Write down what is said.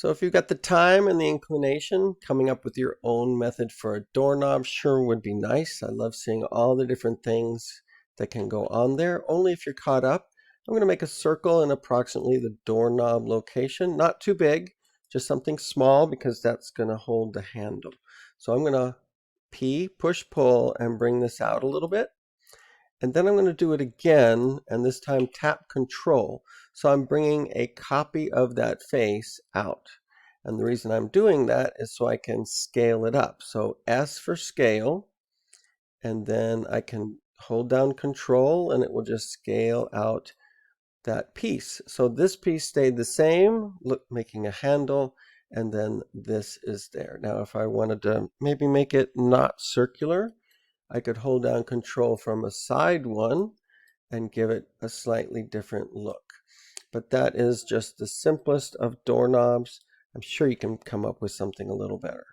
So if you've got the time and the inclination, coming up with your own method for a doorknob sure would be nice. I love seeing all the different things that can go on there. Only if you're caught up. I'm going to make a circle in approximately the doorknob location. Not too big, just something small because that's going to hold the handle. So I'm going to push, pull, and bring this out a little bit. And then I'm going to do it again, and this time tap Control. So I'm bringing a copy of that face out. And the reason I'm doing that is so I can scale it up. So S for scale, and then I can hold down Control, and it will just scale out that piece. So this piece stayed the same, look, making a handle, and then this is there. Now if I wanted to maybe make it not circular, I could hold down Control from a side one and give it a slightly different look. But that is just the simplest of doorknobs. I'm sure you can come up with something a little better.